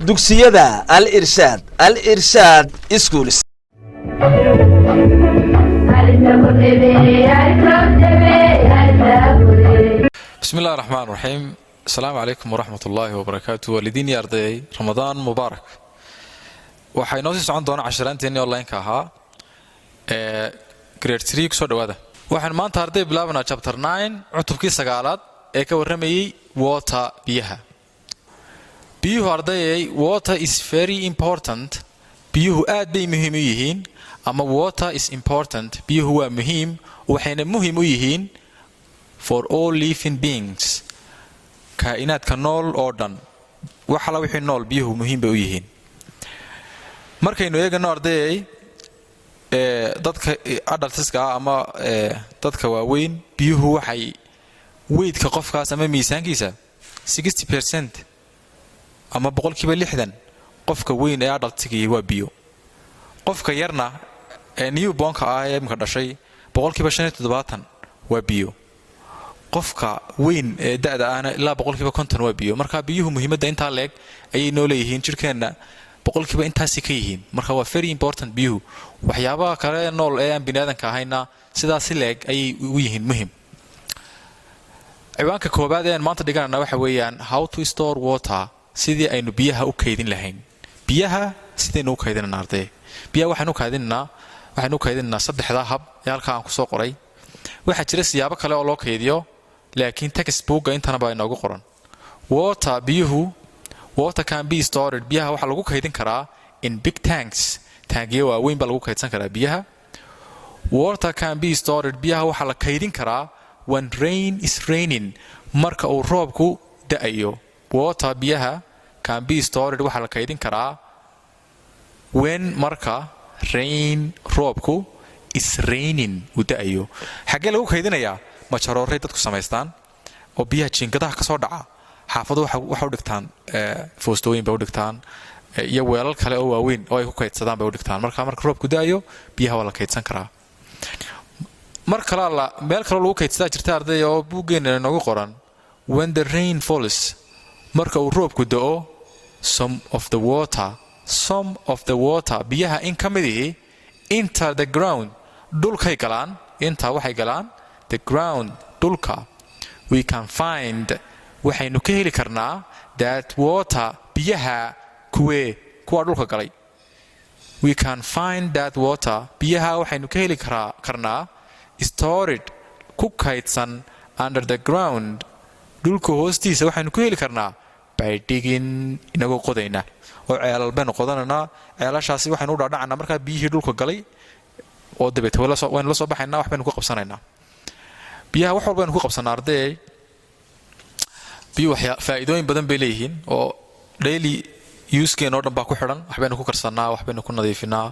dugsiyada al irshaad schools بسم الله الرحمن الرحيم. السلام عليكم ورحمة الله وبركاته. والدين يا أرضي رمضان مبارك. waxay noo sii socon doonaa casharaanteennii online-ka ahaa grade 3 kusoo dhawaada. waxaan maanta arday bilaabanaa chapter 9 cutubkii 9aad ee ka warramayay water biyaha. biyuhu ardayay water is very important. biyuhu aad bay muhiim u yihiin ama water is important. biyuhu waa muhiim waxayna muhiim u yihiin for all living beings. kainaadka nool oo dhan waxa la wixii nool biyuhu muhiim bay u yihiin. markaynu eegano ardayay dadka adultska ama dadka waaweyn biyuhu waxay weydka qofkaas ama miisaankiisa 60% ama 60% qofka weyn ee adultskii waa biyo. qofka yarna ee newborn-ka ah ee imka dhashay 75% waa biyo. qofka weyn ee da'da ahna ilaa 50% waa biyo. marka biyuhu muhiimadda inta leeg ayay noo leeyihiin jirkeena boqolkiiba intaasi ka yihiin. marka waa very important biyuhu. waxyaabaha kale nool ee aan bini'aadanka ahayna sidaas leeg ayay u yihiin muhiim. ciwaanka koobaad ee maanta dhiganana waxa weeyaan how to store water. sidii aynu biyaha u kaydin lahayn. biyaha sidaynu u kaydinana arday. biyaha waxaynu u kaydinaa saddexda hab ee halka aan ku soo qoray. waxaa jira siyaabo kale oo loo kaydiyo laakiin textbook intana baa inoogu qoran. water can be stored. biyaha waxaa lagu kaydin karaa in big tanks. taangiyo waaweyn baa lagu kaydsan karaa biyaha. water can be stored. biyaha waxaa la kaydin karaa when rain is raining. marka uu roobku da'ayo. water biyaha can be stored waxaa la kaydin karaa when marka rain roobku is raining uu da'ayo. xaggee lagu kaydinayaa? majarooray dadku samaystaan oo biyaha jiingadaha ka soo dhaca xaafadu waxa u dhigtaan foostooyin bay u dhigtaan iyo weelal kale oo waaweyn oo ay ku kaydsadaan bay u dhigtaan. marka roobku da'ayo biyaha waa la kaydsan karaa. meel kale lagu kaydsadaa jirta arday oo buuggeena inoogu qoran when the rain falls. marka uu roobku da'o some of the water biyaha in ka midihii enter the ground dhulkay galaan. intaa waxay galaan the ground dhulka. we can find waxaynu ka heli karnaa that water biyaha kuwa dhulka galay. we can find that water biyaha waxaynu ka heli karnaa stored ku kaydsan under the ground dhulka hoostiisa waxaynu ku heli karnaa by digging inagoo qodayna oo ceelal baynu qodananaa. ceelashaasi waxaynu u dhaadhacanaa markaa biyihii dhulka galay oo dabeete waynu la soo baxaynaa wax baynu ku qabsanaynaa. biyaha wax walba baynu ku qabsanaa arday. biyuhu faa'iidooyin badan bay leeyihiin oo daily use-keena oo dhan baa ku xidhan. waxbaynu ku karsannaa waxbaynu ku nadiifinaa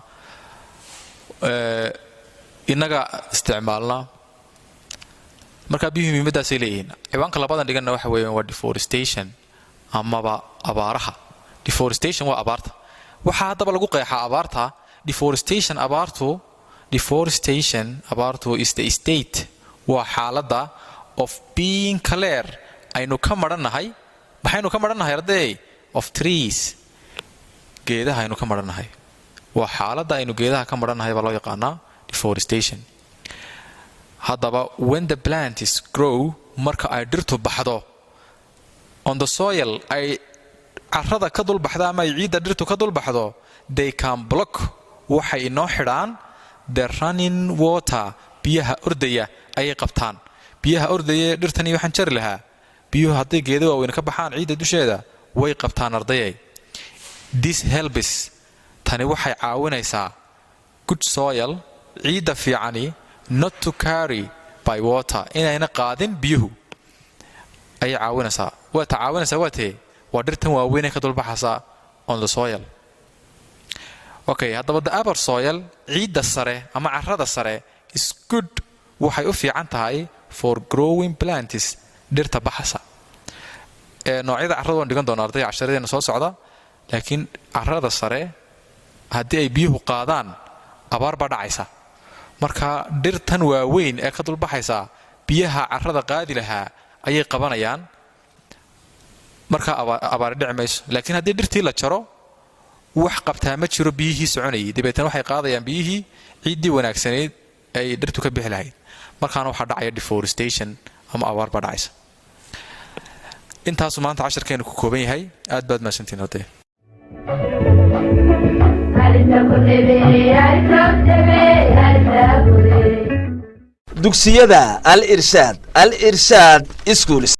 innaga isticmaalnaa. markaa biyuhu muhiimaddaasay leeyihiin. ciwaanka labadan dhiganna waxa weeyaan waa deforestation amaba abaaraha. deforestation waa abaarta. waxaa haddaba lagu qeexaa abaarta. deforestation abaartu is the state waa xaaladda of being clear aynu ka madhannahay. maxaynu ka madhannahay arday? of trees geedaha aynu ka madhannahay. waa xaaladda aynu geedaha ka madhannahay baa loo yaqaanaa deforestation. haddaba when the plants grow marka ay dhirtu baxdo on the soil ay carrada ka dul baxda ama ay ciidda dhirtu ka dul baxdo they can block waxay inoo xidhaan the running water biyaha ordaya ayay qabtaan. biyaha ordaya dhirtani waxaan jari lahaa biyuhu hadday geeda waaweyn ka baxaan ciidda dusheeda way qabtaan ardayay. this helps tani waxay caawinaysaa good soil ciidda fiicani not to carry by water inayna qaadin biyuhu ayay caawinaysaa. waa ta caawinaysaa waa tee waa dhirtan waaweyn ee ka dulbaxaysa on the soil. okay haddaba the upper soil ciidda sare ama carrada sare is good waxay u fiican tahay for growing plants dhirta baxasa. noocyada carrada waan dhigan doonaa arday casharadeena soo socda. laakiin carrada sare haddii ay biyuhu qaadaan abaar baa dhacaysa. marka dhirtan waaweyn ee ka dulbaxaysa biyaha carrada qaadi lahaa ayay qabanayaan marka abaar dhici mayso laakiin haddii dhirtii la jaro wax qabtaa ma jiro biyihii soconayay dibeetana waxay qaadayaan biyihii ciiddii wanaagsaneyd ay dhirtu ka bixi lahayd markaana waxaa dhacaya deforestation ama abaar baa dhacaysa intaasu maanta casharkeenu ku kooban yahay aad baad mahadsantihiin hadee dugsiyada al irshaad schools